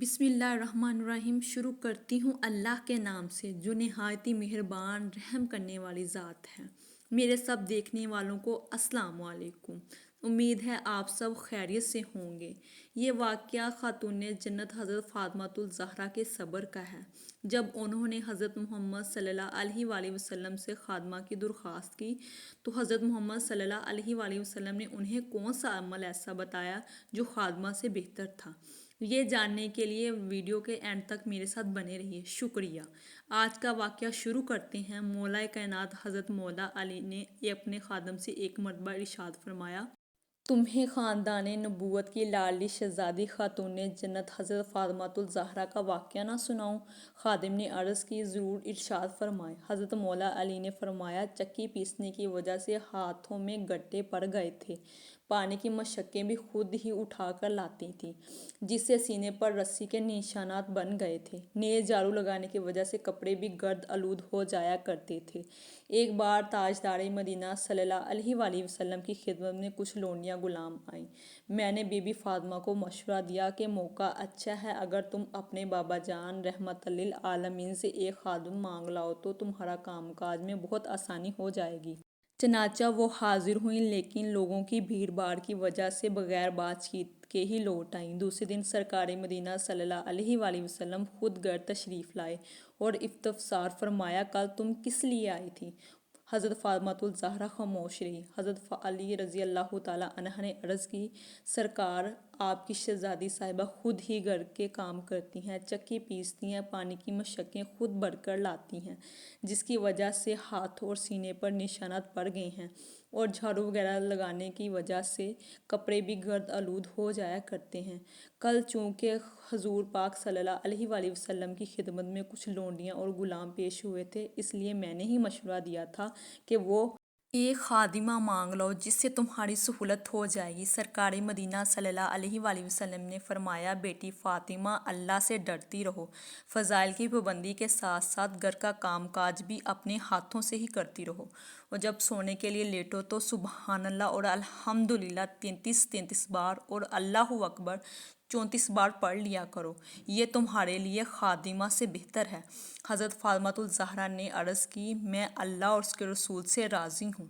بسم اللہ الرحمن الرحیم۔ شروع کرتی ہوں اللہ کے نام سے جو نہایت ہی مہربان رحم کرنے والی ذات ہے۔ میرے سب دیکھنے والوں کو السلام علیکم۔ امید ہے آپ سب خیریت سے ہوں گے۔ یہ واقعہ خاتون جنت حضرت فاطمۃ الزہرا کے صبر کا ہے۔ جب انہوں نے حضرت محمد صلی اللہ علیہ وآلہ وسلم سے خادمہ کی درخواست کی تو حضرت محمد صلی اللہ علیہ وآلہ وسلم نے انہیں کون سا عمل ایسا بتایا جو خادمہ سے بہتر تھا۔ یہ جاننے کے لیے ویڈیو کے اینڈ تک میرے ساتھ بنے رہیے، شکریہ۔ آج کا واقعہ شروع کرتے ہیں۔ مولا کائنات حضرت مولا علی نے اپنے خادم سے ایک مرتبہ ارشاد فرمایا، تمہیں خاندان نبوت کی لاڈلی شہزادی خاتون جنت حضرت فاطمۃ الزہرا کا واقعہ نہ سناؤں؟ خادم نے عرض کی، ضرور ارشاد فرمائیں۔ حضرت مولا علی نے فرمایا، چکی پیسنے کی وجہ سے ہاتھوں میں گٹے پڑ گئے تھے، پانی کی مشقیں بھی خود ہی اٹھا کر لاتی تھیں، جس سے سینے پر رسی کے نشانات بن گئے تھے، نیز جھاڑو لگانے کی وجہ سے کپڑے بھی گرد آلود ہو جایا کرتے تھے۔ ایک بار تاجدار مدینہ صلی اللہ علیہ وآلہ وسلم کی خدمت میں کچھ لونڈیاں غلام آئیں۔ میں نے بی بی فاطمہ کو مشورہ دیا کہ موقع اچھا ہے، اگر تم اپنے بابا جان رحمت للعالمین سے ایک خادم مانگ لاؤ تو تمہارا کام کاج میں بہت آسانی ہو جائے گی۔ چنانچہ وہ حاضر ہوئیں، لیکن لوگوں کی بھیڑ بھاڑ کی وجہ سے بغیر بات چیت کے ہی لوٹ آئیں۔ دوسرے دن سرکار مدینہ صلی اللہ علیہ وآلہ وسلم خود گھر تشریف لائے اور استفسار فرمایا، کل تم کس لیے آئی تھی؟ حضرت فاطمۃ الزہرا خاموش رہی۔ حضرت علی رضی اللہ تعالیٰ عنہ نے عرض کی، سرکار، آپ کی شہزادی صاحبہ خود ہی گھر کے کام کرتی ہیں، چکی پیستی ہیں، پانی کی مشقیں خود بھر کر لاتی ہیں، جس کی وجہ سے ہاتھ اور سینے پر نشانات پڑ گئے ہیں، اور جھاڑو وغیرہ لگانے کی وجہ سے کپڑے بھی گرد آلود ہو جایا کرتے ہیں۔ کل چونکہ حضور پاک صلی اللہ علیہ وآلہ وسلم کی خدمت میں کچھ لونڈیاں اور غلام پیش ہوئے تھے، اس لیے میں نے ہی مشورہ دیا تھا کہ وہ ایک خادمہ مانگ لو جس سے تمہاری سہولت ہو جائے گی۔ سرکار مدینہ صلی اللہ علیہ وآلہ وسلم نے فرمایا، بیٹی فاطمہ، اللہ سے ڈرتی رہو، فضائل کی پابندی کے ساتھ ساتھ گھر کا کام کاج بھی اپنے ہاتھوں سے ہی کرتی رہو، اور جب سونے کے لیے لیٹو تو سبحان اللہ اور الحمدللہ 33 بار اور اللہ اکبر 34 بار پڑھ لیا کرو، یہ تمہارے لیے خادمہ سے بہتر ہے۔ حضرت فاطمۃ الزہرا نے عرض کی، میں اللہ اور اس کے رسول سے راضی ہوں۔